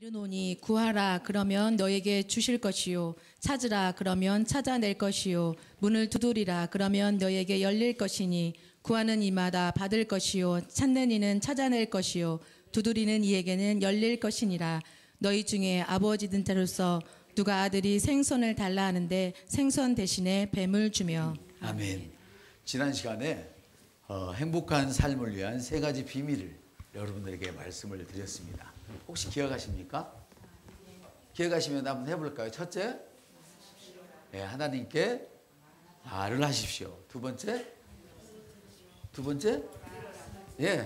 이르노니 구하라 그러면 너에게 주실 것이요 찾으라 그러면 찾아낼 것이요 문을 두드리라 그러면 너에게 열릴 것이니 구하는 이마다 받을 것이요 찾는 이는 찾아낼 것이요 두드리는 이에게는 열릴 것이니라. 너희 중에 아버지 된 자로서 누가 아들이 생선을 달라 하는데 생선 대신에 뱀을 주며. 아멘. 지난 시간에 행복한 삶을 위한 세 가지 비밀을 여러분들에게 말씀을 드렸습니다. 혹시 기억하십니까? 기억하시면 한번 해볼까요? 첫째, 하나님께 말을 하십시오. 두 번째,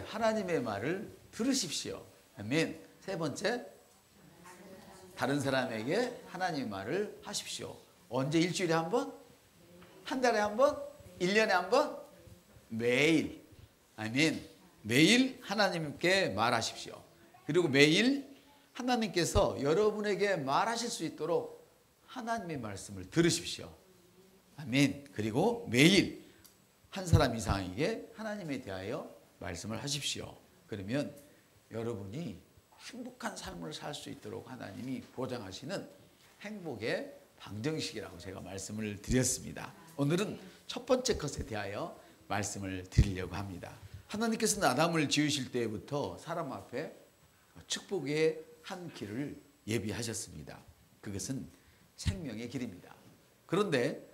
하나님의 말을 들으십시오. 아멘. 세 번째, 다른 사람에게 하나님의 말을 하십시오. 언제? 일주일에 한 번? 한 달에 한 번? 1년에 한 번? 매일. 아멘. 매일 하나님께 말하십시오. 그리고 매일 하나님께서 여러분에게 말하실 수 있도록 하나님의 말씀을 들으십시오. 아멘. 그리고 매일 한 사람 이상에게 하나님에 대하여 말씀을 하십시오. 그러면 여러분이 행복한 삶을 살 수 있도록 하나님이 보장하시는 행복의 방정식이라고 제가 말씀을 드렸습니다. 오늘은 첫 번째 것에 대하여 말씀을 드리려고 합니다. 하나님께서는 아담을 지으실 때부터 사람 앞에 축복의 한 길을 예비하셨습니다. 그것은 생명의 길입니다. 그런데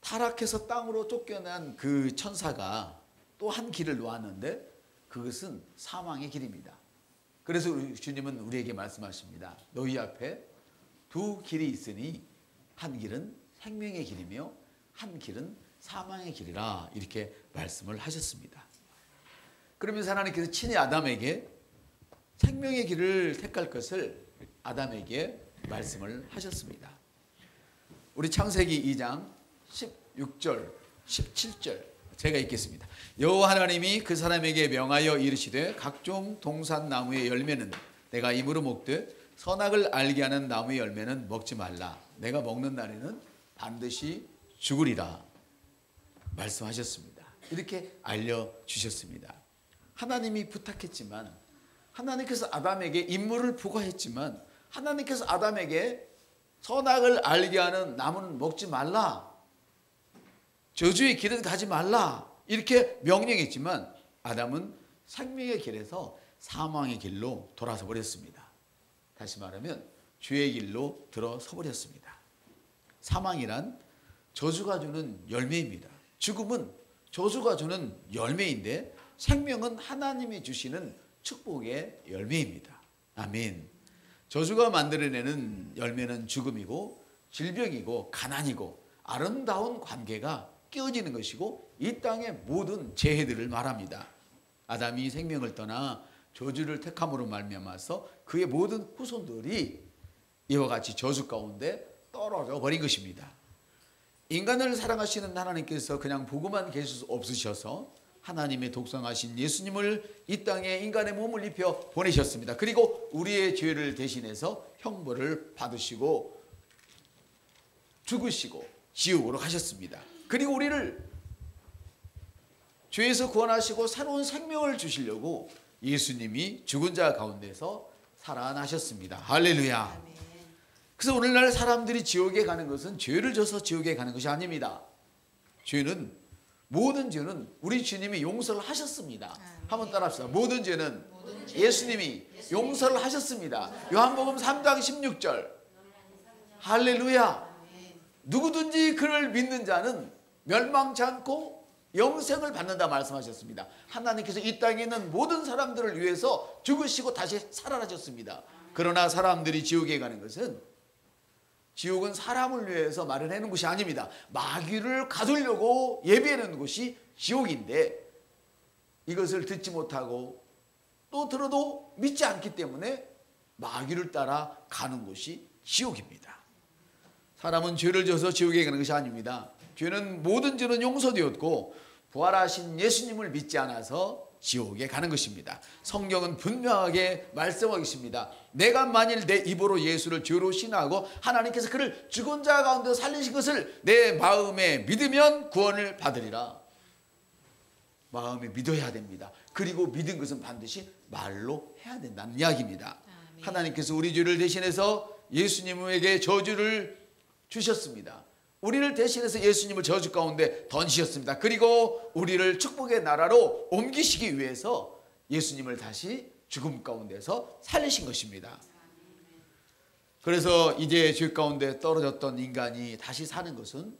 타락해서 땅으로 쫓겨난 그 천사가 또 한 길을 놓았는데 그것은 사망의 길입니다. 그래서 주님은 우리에게 말씀하십니다. 너희 앞에 두 길이 있으니 한 길은 생명의 길이며 한 길은 사망의 길이라 이렇게 말씀을 하셨습니다. 그러면서 하나님께서 친히 아담에게 생명의 길을 택할 것을 아담에게 말씀을 하셨습니다. 우리 창세기 2장 16절, 17절 제가 읽겠습니다. 여호와 하나님이 그 사람에게 명하여 이르시되 각종 동산 나무의 열매는 내가 입으로 먹되 선악을 알게 하는 나무의 열매는 먹지 말라. 내가 먹는 날에는 반드시 죽으리라 말씀하셨습니다. 이렇게 알려주셨습니다. 하나님이 부탁했지만 하나님께서 아담에게 임무를 부과했지만 하나님께서 아담에게 선악을 알게 하는 나무는 먹지 말라. 저주의 길은 가지 말라. 이렇게 명령했지만 아담은 생명의 길에서 사망의 길로 돌아서 버렸습니다. 다시 말하면 죄의 길로 들어서 버렸습니다. 사망이란 저주가 주는 열매입니다. 죽음은 저주가 주는 열매인데 생명은 하나님이 주시는 축복의 열매입니다. 아멘. 저주가 만들어내는 열매는 죽음이고 질병이고 가난이고 아름다운 관계가 깨어지는 것이고 이 땅의 모든 재해들을 말합니다. 아담이 생명을 떠나 저주를 택함으로 말미암아서 그의 모든 후손들이 이와 같이 저주 가운데 떨어져 버린 것입니다. 인간을 사랑하시는 하나님께서 그냥 보고만 계실 수 없으셔서 하나님의 독생하신 예수님을 이 땅에 인간의 몸을 입혀 보내셨습니다. 그리고 우리의 죄를 대신해서 형벌을 받으시고 죽으시고 지옥으로 가셨습니다. 그리고 우리를 죄에서 구원하시고 새로운 생명을 주시려고 예수님이 죽은 자 가운데서 살아나셨습니다. 할렐루야. 그래서 오늘날 사람들이 지옥에 가는 것은 죄를 져서 지옥에 가는 것이 아닙니다. 모든 죄는 우리 주님이 용서를 하셨습니다. 한번 따라합시다. 모든 죄는 예수님이 용서를 하셨습니다. 요한복음 3장 16절. 할렐루야. 누구든지 그를 믿는 자는 멸망치 않고 영생을 받는다 말씀하셨습니다. 하나님께서 이 땅에 있는 모든 사람들을 위해서 죽으시고 다시 살아나셨습니다. 그러나 사람들이 지옥에 가는 것은 지옥은 사람을 위해서 마련해 놓은 것이 아닙니다. 마귀를 가두려고 예비해 놓은 것이 지옥인데 이것을 듣지 못하고 또 들어도 믿지 않기 때문에 마귀를 따라 가는 것이 지옥입니다. 사람은 죄를 져서 지옥에 가는 것이 아닙니다. 모든 죄는 용서되었고 부활하신 예수님을 믿지 않아서 지옥에 가는 것입니다. 성경은 분명하게 말씀하고 있습니다. 내가 만일 내 입으로 예수를 죄로 신하고 하나님께서 그를 죽은 자 가운데 살리신 것을 내 마음에 믿으면 구원을 받으리라. 마음에 믿어야 됩니다. 그리고 믿은 것은 반드시 말로 해야 된다는 이야기입니다. 하나님께서 우리 죄를 대신해서 예수님에게 저주를 주셨습니다. 우리를 대신해서 예수님을 저주 가운데 던지셨습니다. 그리고 우리를 축복의 나라로 옮기시기 위해서 예수님을 다시 죽음 가운데서 살리신 것입니다. 그래서 이제 죄 가운데 떨어졌던 인간이 다시 사는 것은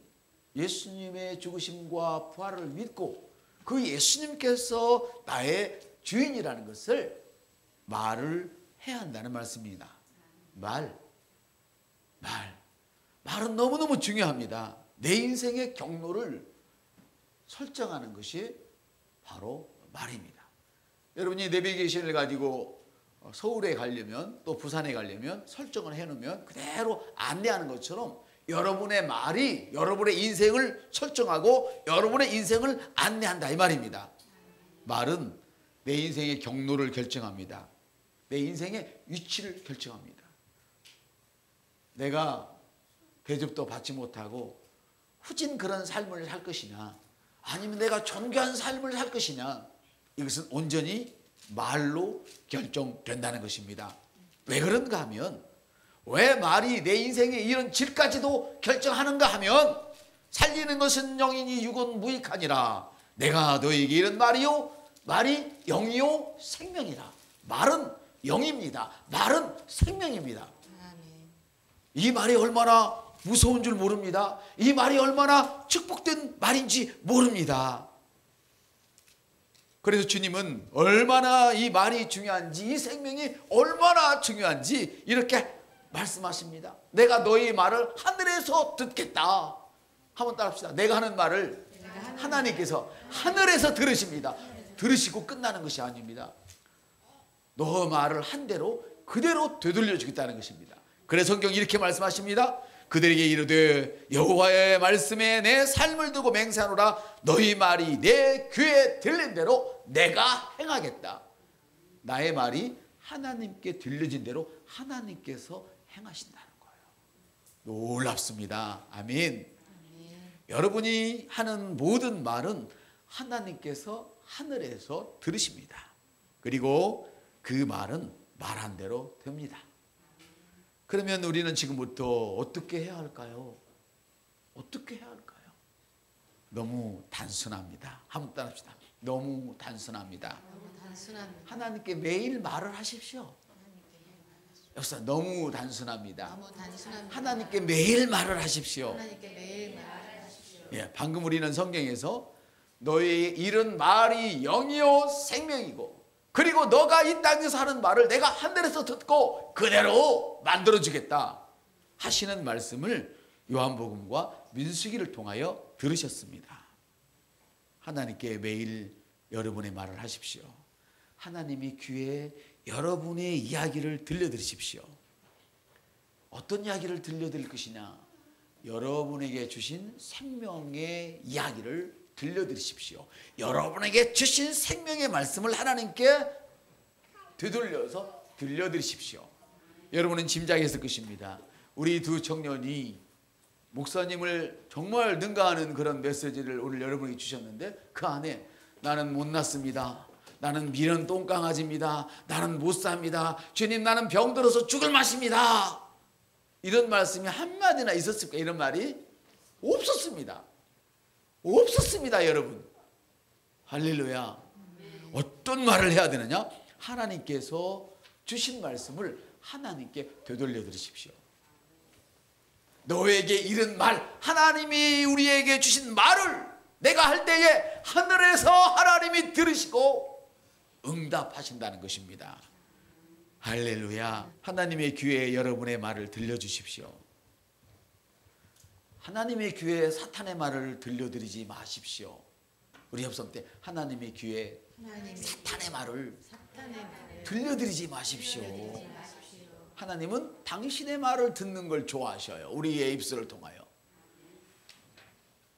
예수님의 죽으심과 부활을 믿고 그 예수님께서 나의 주인이라는 것을 말을 해야 한다는 말씀입니다. 말은 너무너무 중요합니다. 내 인생의 경로를 설정하는 것이 바로 말입니다. 여러분이 내비게이션을 가지고 서울에 가려면 또 부산에 가려면 설정을 해놓으면 그대로 안내하는 것처럼 여러분의 말이 여러분의 인생을 설정하고 여러분의 인생을 안내한다 이 말입니다. 말은 내 인생의 경로를 결정합니다. 내 인생의 위치를 결정합니다. 내가 대접도 받지 못하고 후진 그런 삶을 살 것이냐 아니면 내가 존귀한 삶을 살 것이냐 이것은 온전히 말로 결정된다는 것입니다. 왜 그런가 하면 왜 말이 내 인생의 이런 질까지도 결정하는가 하면 살리는 것은 영이니 육은 무익하니라 내가 너에게 이런 말이요 말이 영이요 생명이라. 말은 영입니다. 말은 생명입니다. 이 말이 얼마나 무서운 줄 모릅니다. 이 말이 얼마나 축복된 말인지 모릅니다. 그래서 주님은 얼마나 이 말이 중요한지 이 생명이 얼마나 중요한지 이렇게 말씀하십니다. 내가 너희 말을 하늘에서 듣겠다. 한번 따라합시다. 내가 하는 말을 하나님께서 하늘에서 들으십니다. 들으시고 끝나는 것이 아닙니다. 너 말을 한 대로 그대로 되돌려 주겠다는 것입니다. 그래서 성경이 이렇게 말씀하십니다. 그들에게 이르되 여호와의 말씀에 내 삶을 두고 맹세하노라. 너희 말이 내 귀에 들린 대로 내가 행하겠다. 나의 말이 하나님께 들려진 대로 하나님께서 행하신다는 거예요. 놀랍습니다. 아멘. 여러분이 하는 모든 말은 하나님께서 하늘에서 들으십니다. 그리고 그 말은 말한 대로 됩니다. 그러면 우리는 지금부터 어떻게 해야 할까요? 어떻게 해야 할까요? 너무 단순합니다. 한번 따라합시다. 너무 단순합니다. 하나님께 매일 말을 하십시오. 여기서 너무 단순합니다. 하나님께 매일 말을 하십시오. 예, 방금 우리는 성경에서 너의 이런 말이 영이요 생명이고 그리고 너가 이 땅에서 하는 말을 내가 하늘에서 듣고 그대로 만들어주겠다 하시는 말씀을 요한복음과 민수기를 통하여 들으셨습니다. 하나님께 매일 여러분의 말을 하십시오. 하나님이 귀에 여러분의 이야기를 들려드리십시오. 어떤 이야기를 들려드릴 것이냐? 여러분에게 주신 생명의 이야기를 들려드리십시오. 여러분에게 주신 생명의 말씀을 하나님께 되돌려서 들려드리십시오. 여러분은 짐작했을 것입니다. 우리 두 청년이 목사님을 정말 능가하는 그런 메시지를 오늘 여러분이 주셨는데 그 안에 나는 못났습니다. 나는 미련 똥강아지입니다. 나는 못 삽니다. 주님 나는 병들어서 죽을 맛입니다. 이런 말씀이 한마디나 있었을까? 이런 말이 없었습니다. 없었습니다, 여러분. 할렐루야. 어떤 말을 해야 되느냐? 하나님께서 주신 말씀을 하나님께 되돌려 드리십시오. 너에게 이른 말, 하나님이 우리에게 주신 말을 내가 할 때에 하늘에서 하나님이 들으시고 응답하신다는 것입니다. 할렐루야. 하나님의 귀에 여러분의 말을 들려주십시오. 하나님의 귀에 사탄의 말을 들려드리지 마십시오. 우리 협성 때 하나님의 귀에 사탄의 말을 들려드리지 마십시오. 하나님은 당신의 말을 듣는 걸 좋아하셔요. 우리의 입술을 통하여.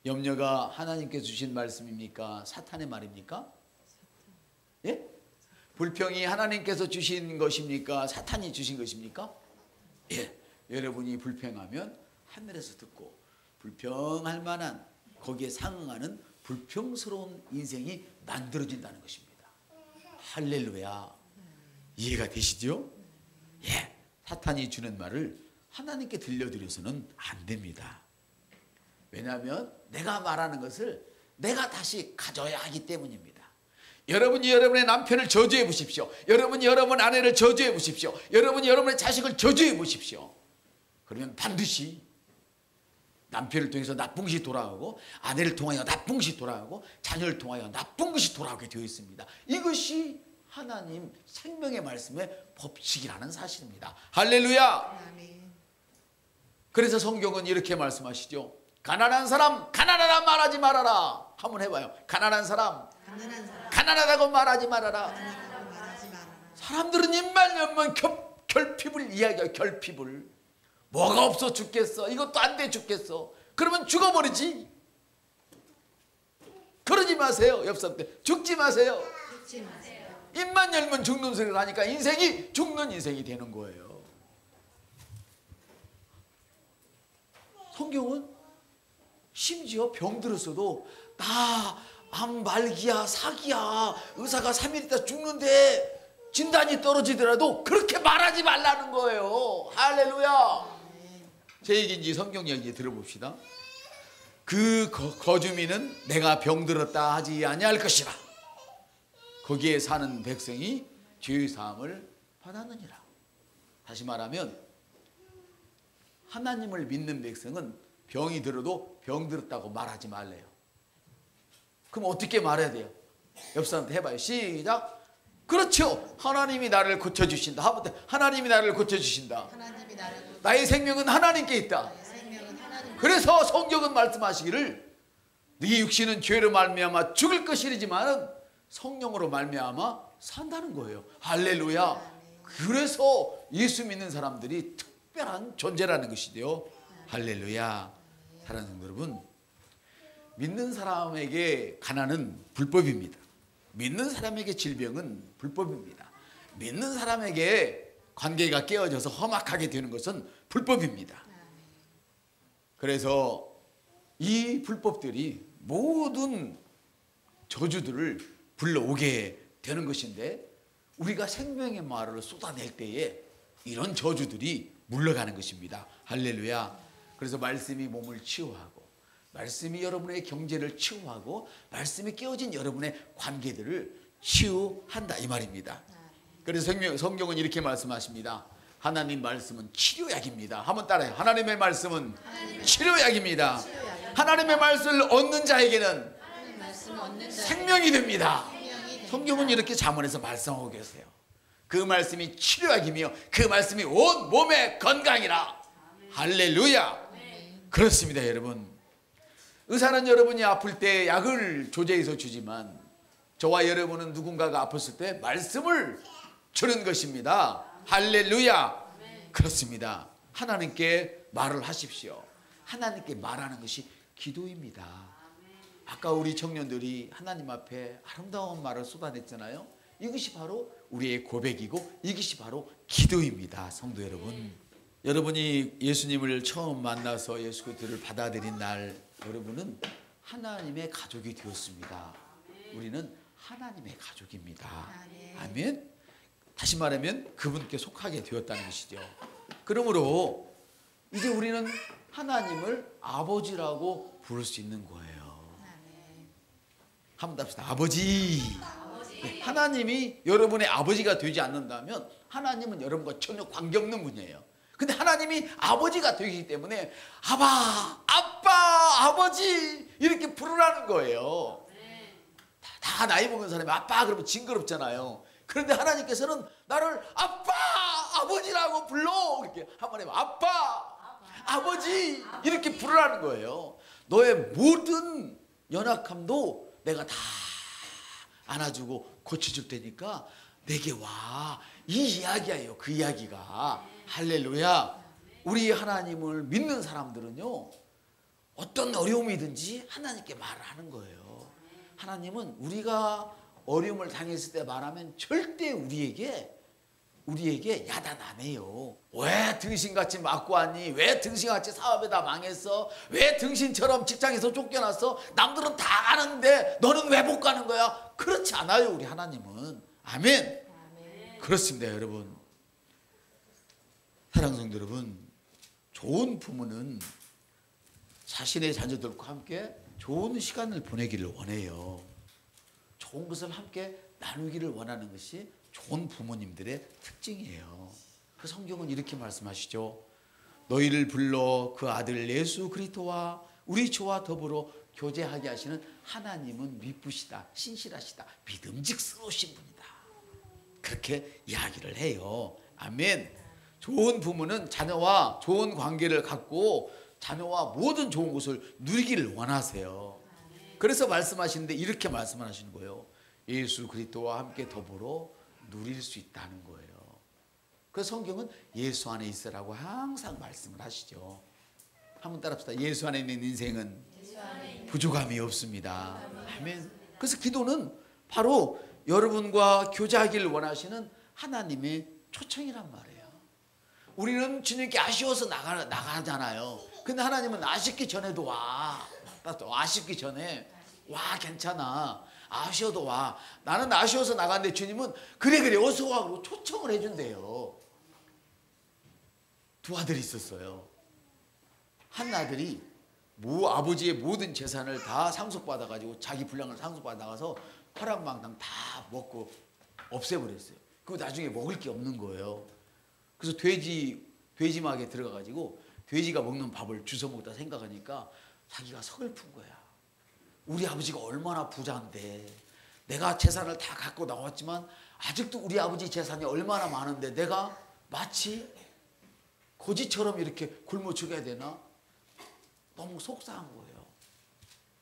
염려가 하나님께서 주신 말씀입니까? 사탄의 말입니까? 예? 불평이 하나님께서 주신 것입니까? 사탄이 주신 것입니까? 예. 여러분이 불평하면 하늘에서 듣고 불평할 만한 거기에 상응하는 불평스러운 인생이 만들어진다는 것입니다. 할렐루야. 이해가 되시죠? 예, 사탄이 주는 말을 하나님께 들려드려서는 안 됩니다. 왜냐하면 내가 말하는 것을 내가 다시 가져야 하기 때문입니다. 여러분이 여러분의 남편을 저주해 보십시오. 여러분이 여러분 아내를 저주해 보십시오. 여러분이 여러분의 자식을 저주해 보십시오. 그러면 반드시 남편을 통해서 나쁜 것이 돌아오고, 아내를 통하여 나쁜 것이 돌아오고, 자녀를 통하여 나쁜 것이 돌아오게 되어 있습니다. 이것이 하나님 생명의 말씀의 법칙이라는 사실입니다. 할렐루야. 그래서 성경은 이렇게 말씀하시죠. 가난한 사람 가난하다 말하지 말아라. 한번 해봐요. 가난한 사람 가난하다고 말하지 말아라. 사람들은 입만 열면 결핍을 이야기해요. 결핍을. 뭐가 없어 죽겠어. 이것도 안 돼 죽겠어. 그러면 죽어버리지. 그러지 마세요. 옆 사람한테 죽지 마세요. 입만 열면 죽는 소리를 하니까 인생이 죽는 인생이 되는 거예요. 성경은 심지어 병들었어도 나 암 말기야 사기야 의사가 3일 있다 죽는데 진단이 떨어지더라도 그렇게 말하지 말라는 거예요. 할렐루야. 제 얘기인지 성경 얘기 들어봅시다. 그 거주민은 내가 병들었다 하지 아니할 것이라. 거기에 사는 백성이 죄의 사함을 받았느니라. 다시 말하면 하나님을 믿는 백성은 병이 들어도 병들었다고 말하지 말래요. 그럼 어떻게 말해야 돼요? 옆 사람한테 해봐요. 시작. 그렇죠. 하나님이 나를 고쳐주신다. 하나님이 나를 고쳐주신다. 나의 생명은 하나님께 있다. 그래서 성경은 말씀하시기를 네 육신은 죄로 말미암아 죽을 것이지만 성령으로 말미암아 산다는 거예요. 할렐루야. 그래서 예수 믿는 사람들이 특별한 존재라는 것이죠. 할렐루야. 사랑하는 성도 여러분, 믿는 사람에게 가난은 불법입니다. 믿는 사람에게 질병은 불법입니다. 믿는 사람에게 관계가 깨어져서 험악하게 되는 것은 불법입니다. 그래서 이 불법들이 모든 저주들을 불러오게 되는 것인데, 우리가 생명의 말을 쏟아낼 때에 이런 저주들이 물러가는 것입니다. 할렐루야. 그래서 말씀이 몸을 치유하고, 말씀이 여러분의 경제를 치유하고, 말씀이 깨어진 여러분의 관계들을 치유한다 이 말입니다. 그래서 성경은 이렇게 말씀하십니다. 하나님 말씀은 치료약입니다. 한번 따라해요. 하나님의 말씀은 치료약입니다. 하나님의 말씀을 얻는 자에게는 생명이 됩니다. 성경은 이렇게 잠언에서 말씀하고 계세요. 그 말씀이 치료약이며 그 말씀이 온 몸의 건강이라. 할렐루야. 그렇습니다. 여러분, 의사는 여러분이 아플 때 약을 조제해서 주지만 저와 여러분은 누군가가 아팠을 때 말씀을 주는 것입니다. 할렐루야. 그렇습니다. 하나님께 말을 하십시오. 하나님께 말하는 것이 기도입니다. 아까 우리 청년들이 하나님 앞에 아름다운 말을 쏟아냈잖아요. 이것이 바로 우리의 고백이고 이것이 바로 기도입니다. 성도 여러분, 여러분이 예수님을 처음 만나서 예수 그리스도를 받아들인 날, 여러분은 하나님의 가족이 되었습니다. 우리는 하나님의 가족입니다. 아멘. 다시 말하면 그분께 속하게 되었다는 것이죠. 그러므로 이제 우리는 하나님을 아버지라고 부를 수 있는 거예요. 한번 답시다. 아버지. 네, 하나님이 여러분의 아버지가 되지 않는다면 하나님은 여러분과 전혀 관계없는 분이에요. 근데 하나님이 아버지가 되기 때문에 아빠, 아버지 이렇게 부르라는 거예요. 다 나이 먹은 사람이 아빠 그러면 징그럽잖아요. 그런데 하나님께서는 나를 아빠, 아버지라고 불러. 이렇게 한번 해봐. 아빠, 아버지 이렇게 부르라는 거예요. 너의 모든 연약함도 내가 다 안아주고 고쳐줄 테니까 내게 와. 이 이야기예요. 그 이야기가. 할렐루야. 우리 하나님을 믿는 사람들은요, 어떤 어려움이든지 하나님께 말을 하는 거예요. 하나님은 우리가 어려움을 당했을 때 말하면 절대 우리에게 야단 안 해요. 왜 등신같이 맞고 왔니? 왜 등신같이 사업에 다 망했어? 왜 등신처럼 직장에서 쫓겨났어? 남들은 다 가는데 너는 왜 못 가는 거야? 그렇지 않아요. 우리 하나님은. 아멘. 그렇습니다. 여러분, 사랑하는 성도 여러분, 좋은 부모는 자신의 자녀들과 함께 좋은 시간을 보내기를 원해요. 좋은 것을 함께 나누기를 원하는 것이 좋은 부모님들의 특징이에요. 그 성경은 이렇게 말씀하시죠. 너희를 불러 그 아들 예수 그리스도와 우리 주와 더불어 교제하게 하시는 하나님은 미쁘시다, 신실하시다, 믿음직스러우신 분이다. 그렇게 이야기를 해요. 아멘. 좋은 부모는 자녀와 좋은 관계를 갖고 자녀와 모든 좋은 것을 누리기를 원하세요. 그래서 말씀하시는데 이렇게 말씀을 하시는 거예요. 예수 그리스도와 함께 더불어 누릴 수 있다는 거예요. 그래서 성경은 예수 안에 있으라고 항상 말씀을 하시죠. 한번 따라합시다. 예수 안에 있는 인생은 부족함이 없습니다. 아멘. 그래서 기도는 바로 여러분과 교제하기를 원하시는 하나님의 초청이란 말이에요. 우리는 주님께 아쉬워서 나가잖아요. 근데 하나님은 아쉽기 전에도 와. 아쉽기 전에 와, 괜찮아. 아쉬워도 와. 나는 아쉬워서 나갔는데 주님은 그래 어서 와 그러고 초청을 해준대요. 두 아들이 있었어요. 한 아들이 아버지의 모든 재산을 다 상속받아가지고 자기 분량을 상속받아 나가서 화랑망당 다 먹고 없애버렸어요. 그리고 나중에 먹을 게 없는 거예요. 그래서 돼지막에 들어가가지고 돼지가 먹는 밥을 주워 먹다 생각하니까 자기가 서글픈 거야. 우리 아버지가 얼마나 부자인데 내가 재산을 다 갖고 나왔지만 아직도 우리 아버지 재산이 얼마나 많은데 내가 마치 거지처럼 이렇게 굶어 죽어야 되나? 너무 속상한 거예요.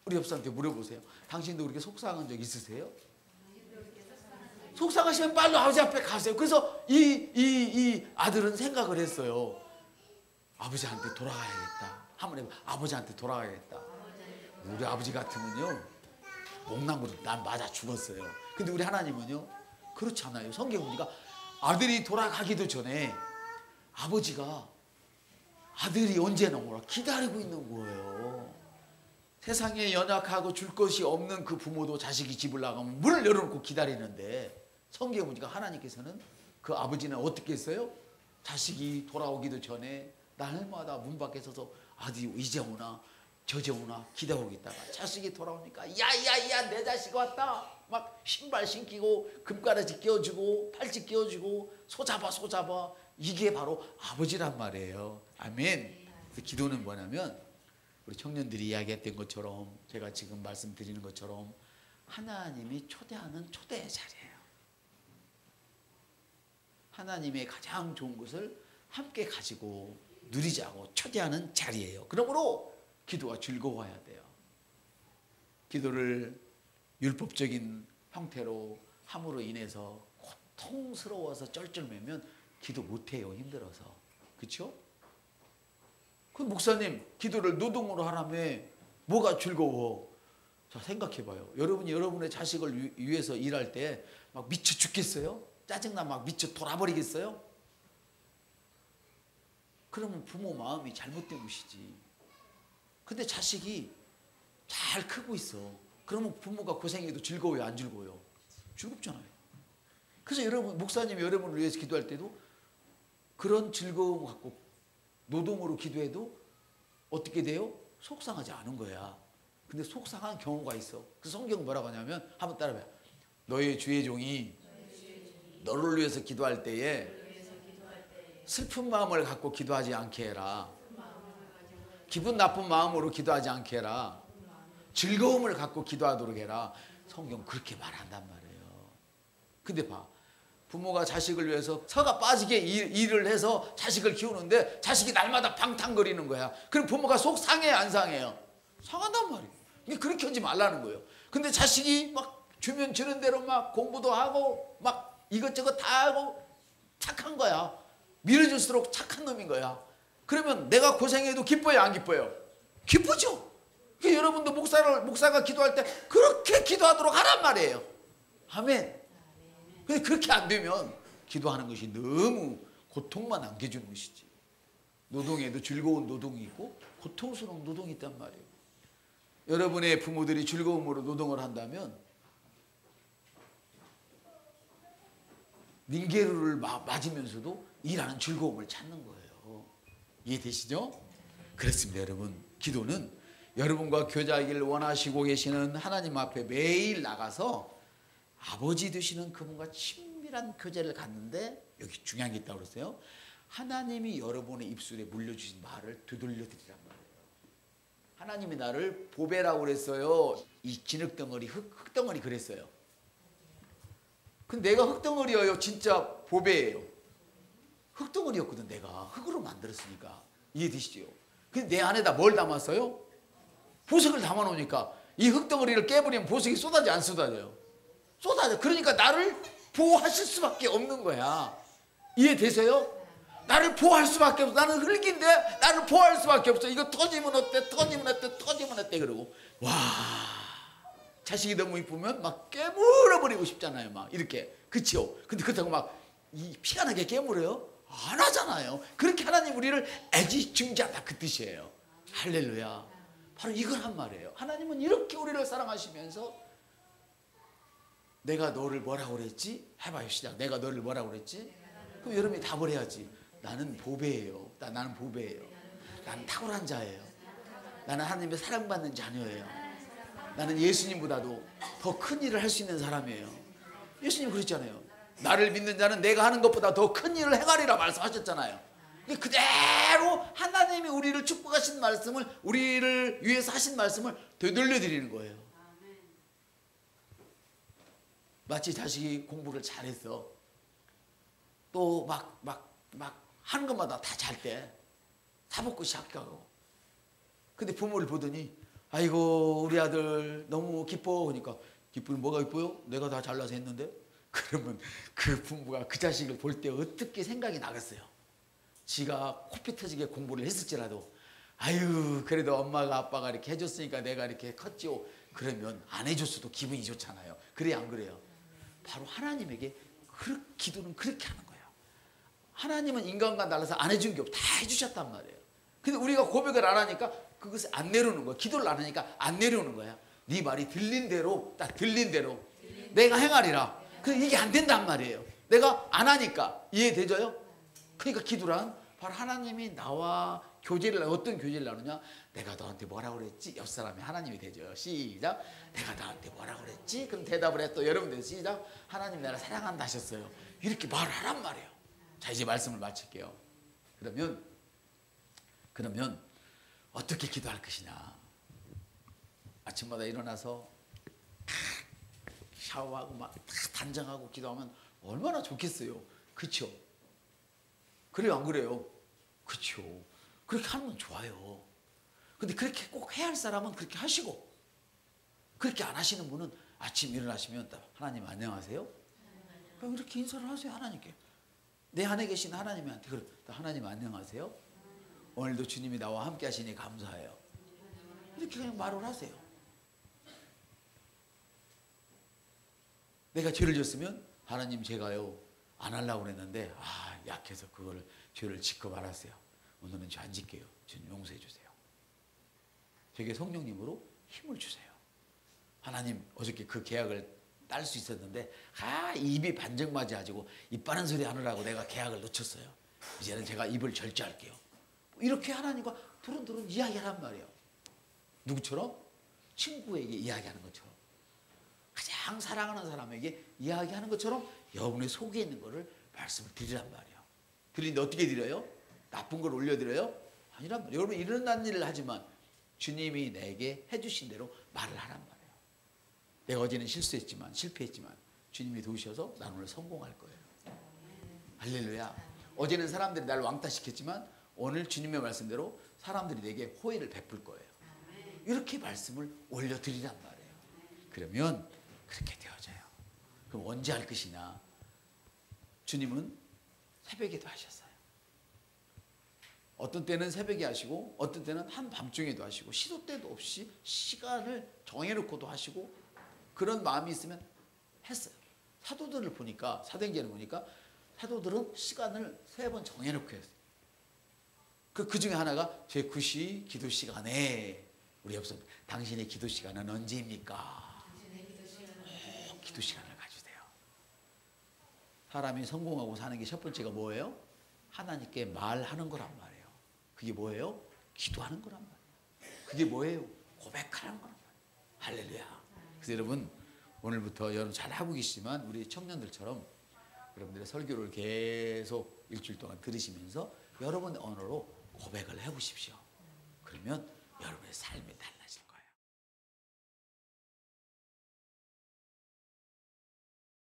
우리 옆 사람한테 물어보세요. 당신도 그렇게 속상한 적 있으세요? 속상하시면 빨리 아버지 앞에 가세요. 그래서 이 아들은 생각을 했어요. 아버지한테 돌아가야겠다. 한번 해봐. 아버지한테 돌아가야겠다. 우리 아버지 같으면요 목나무로 난 맞아 죽었어요. 근데 우리 하나님은요 그렇지 않아요. 성경 보니까 아들이 돌아가기도 전에 아버지가 아들이 언제 나오라 기다리고 있는 거예요. 세상에 연약하고 줄 것이 없는 그 부모도 자식이 집을 나가면 문을 열어놓고 기다리는데 성경 보니까 하나님께서는 그 아버지는 어떻게 했어요? 자식이 돌아오기도 전에 날마다 문 밖에 서서 아들이 이제 오나 저제 오나 기다리고 있다가 자식이 돌아오니까 야야야 내 자식 왔다 막 신발 신기고 금가라지 끼워주고 팔찌 끼워주고 소잡아 이게 바로 아버지란 말이에요. 아멘. 기도는 뭐냐면 우리 청년들이 이야기했던 것처럼 제가 지금 말씀드리는 것처럼 하나님이 초대하는 초대의 자리예요. 하나님의 가장 좋은 것을 함께 가지고 누리자고 초대하는 자리예요. 그러므로 기도가 즐거워야 돼요. 기도를 율법적인 형태로 함으로 인해서 고통스러워서 쩔쩔매면 기도 못해요. 힘들어서. 그렇죠? 그 목사님 기도를 노동으로 하라며 뭐가 즐거워? 자 생각해봐요. 여러분이 여러분의 자식을 위해서 일할 때 막 미쳐 죽겠어요? 짜증나 막 미쳐 돌아버리겠어요? 그러면 부모 마음이 잘못된 것이지. 근데 자식이 잘 크고 있어. 그러면 부모가 고생해도 즐거워요? 안 즐거워요? 즐겁잖아요. 그래서 여러분 목사님이 여러분을 위해서 기도할 때도 그런 즐거움 갖고 노동으로 기도해도 어떻게 돼요? 속상하지 않은 거야. 근데 속상한 경우가 있어. 그 성경 뭐라고 하냐면 한번 따라해봐요. 너의 주의 종이 너를 위해서 기도할 때에 슬픈 마음을 갖고 기도하지 않게 해라. 기분 나쁜 마음으로 기도하지 않게 해라. 즐거움을 갖고 기도하도록 해라. 성경 그렇게 말한단 말이에요. 근데 봐. 부모가 자식을 위해서 서가 빠지게 일을 해서 자식을 키우는데 자식이 날마다 방탕거리는 거야. 그럼 부모가 속 상해요, 안 상해요? 상한단 말이에요. 이게 그렇게 하지 말라는 거예요. 근데 자식이 막 주면 주는 대로 막 공부도 하고 막 이것저것 다 하고 착한 거야. 밀어줄수록 착한 놈인 거야. 그러면 내가 고생해도 기뻐요, 안 기뻐요? 기쁘죠. 그러니까 여러분도 목사가 기도할 때 그렇게 기도하도록 하란 말이에요. 아멘. 근데 그렇게 안 되면 기도하는 것이 너무 고통만 안겨주는 것이지. 노동에도 즐거운 노동이 있고 고통스러운 노동이 있단 말이에요. 여러분의 부모들이 즐거움으로 노동을 한다면 닌게루를 맞으면서도 일하는 즐거움을 찾는 거예요. 이해되시죠? 그렇습니다. 여러분, 기도는 여러분과 교제하기를 원하시고 계시는 하나님 앞에 매일 나가서 아버지 되시는 그분과 친밀한 교제를 갖는데, 여기 중요한 게 있다고 그랬어요. 하나님이 여러분의 입술에 물려주신 말을 되돌려 드리란 말이에요. 하나님이 나를 보배라고 그랬어요. 이 진흙덩어리, 흙덩어리 그랬어요. 근데 내가 흙덩어리예요, 진짜 보배예요? 흙덩어리였거든. 내가 흙으로 만들었으니까. 이해되시죠? 근데 내 안에다 뭘 담았어요? 보석을 담아 놓으니까 이 흙덩어리를 깨버리면 보석이 쏟아져 안 쏟아져요? 쏟아져. 그러니까 나를 보호하실 수밖에 없는 거야. 이해되세요? 나를 보호할 수밖에 없어. 나는 흙인데 나를 보호할 수밖에 없어. 이거 터지면 어때? 터지면 어때? 터지면 어때? 그러고 와, 자식이 너무 이쁘면 막 깨물어버리고 싶잖아요. 막 이렇게. 그치요? 근데 그렇다고 막 이 피가 나게 깨물어요? 안 하잖아요. 그렇게 하나님 우리를 애지중지한다, 그 뜻이에요. 할렐루야. 바로 이걸 한 말이에요. 하나님은 이렇게 우리를 사랑하시면서, 내가 너를 뭐라고 그랬지? 해봐요, 시작. 내가 너를 뭐라고 그랬지? 그럼 여러분이 답을 해야지. 나는 보배예요. 나는 보배예요. 나는 탁월한 자예요. 나는 하나님의 사랑받는 자녀예요. 나는 예수님보다도 더 큰 일을 할 수 있는 사람이에요. 예수님 그랬잖아요. 나를 믿는 자는 내가 하는 것보다 더 큰 일을 행하리라 말씀하셨잖아요. 그대로 하나님이 우리를 축복하신 말씀을, 우리를 위해서 하신 말씀을 되돌려 드리는 거예요. 마치 자식이 공부를 잘했어. 또 막 하는 것마다 다 잘 때 사복고 시작하고. 근데 부모를 보더니 아이고 우리 아들 너무 기뻐. 그러니까 기쁘면 뭐가 기뻐요? 내가 다 잘나서 했는데? 그러면 그 부모가 그 자식을 볼 때 어떻게 생각이 나겠어요? 지가 코피 터지게 공부를 했을지라도 아유 그래도 엄마가 아빠가 이렇게 해줬으니까 내가 이렇게 컸지요. 그러면 안 해줬어도 기분이 좋잖아요. 그래요 안 그래요? 바로 하나님에게 기도는 그렇게 하는 거예요. 하나님은 인간과 달라서 안 해준 게 없고 다 해주셨단 말이에요. 근데 우리가 고백을 안 하니까 그것을 안 내려오는 거야. 기도를 안 하니까 안 내려오는 거야. 네 말이 들린 대로, 딱 들린 대로 내가 행하리라. 근데 이게 안 된단 말이에요. 내가 안 하니까. 이해되죠? 그러니까 기도란 바로 하나님이 나와 교제를, 어떤 교제를 나누냐? 내가 너한테 뭐라고 그랬지? 옆 사람이 하나님이 되죠. 시작. 내가 너한테 뭐라고 그랬지? 그럼 대답을 해. 또 여러분들 시작. 하나님 나를 사랑한다 하셨어요. 이렇게 말을 하란 말이에요. 자, 이제 말씀을 마칠게요. 그러면 어떻게 기도할 것이냐? 아침마다 일어나서 샤워하고 막 단정하고 기도하면 얼마나 좋겠어요. 그렇죠? 그래요 안 그래요? 그렇죠. 그렇게 하면 좋아요. 근데 그렇게 꼭 해야 할 사람은 그렇게 하시고, 그렇게 안 하시는 분은 아침 일어나시면 하나님 안녕하세요. 이렇게 인사를 하세요. 하나님께. 내 안에 계신 하나님한테 그래. 하나님 안녕하세요. 오늘도 주님이 나와 함께 하시니 감사해요. 이렇게 그냥 말을 하세요. 내가 죄를 졌으면 하나님 제가요 안 하려고 그랬는데 약해서 그걸 죄를 짓고 말았어요. 오늘은 죄 안 짓게요. 주님 용서해 주세요. 제게 성령님으로 힘을 주세요. 하나님 어저께 그 계약을 딸 수 있었는데 입이 반정맞아가지고 입 바른 소리 하느라고 내가 계약을 놓쳤어요. 이제는 제가 입을 절제할게요. 이렇게 하나님과 두런두런 이야기하란 말이에요. 누구처럼? 친구에게 이야기하는 것처럼. 가장 사랑하는 사람에게 이야기하는 것처럼 여러분의 속에 있는 거를 말씀을 드리란 말이에요. 드리는데 어떻게 드려요? 나쁜 걸 올려드려요? 아니란 말이에요. 여러분 일어난 일을 하지만 주님이 내게 해주신 대로 말을 하란 말이에요. 내가 어제는 실수했지만 실패했지만 주님이 도우셔서 난 오늘 성공할 거예요. 할렐루야. 어제는 사람들이 날 왕따시켰지만 오늘 주님의 말씀대로 사람들이 내게 호의를 베풀 거예요. 이렇게 말씀을 올려드리란 말이에요. 그러면 그렇게 되어져요. 그럼 언제 할 것이냐? 주님은 새벽에도 하셨어요. 어떤 때는 새벽에 하시고 어떤 때는 한밤중에도 하시고 시도 때도 없이 시간을 정해놓고도 하시고 그런 마음이 있으면 했어요. 사도들을 보니까 사도행전을 보니까 사도들은 시간을 3번 정해놓고 했어요. 그 중에 하나가 제 9시 기도 시간에 우리 옆서 당신의 기도 시간은 언제입니까? 기도 시간을 가지세요. 사람이 성공하고 사는 게 첫 번째가 뭐예요? 하나님께 말하는 거란 말이에요. 그게 뭐예요? 기도하는 거란 말이에요. 그게 뭐예요? 고백하는 거란 말이에요. 할렐루야. 그래서 여러분 오늘부터 여러분 잘 하고 계시지만 우리 청년들처럼 여러분들의 설교를 계속 일주일 동안 들으시면서 여러분의 언어로 고백을 해보십시오. 그러면 여러분의 삶이 달라질 거예요.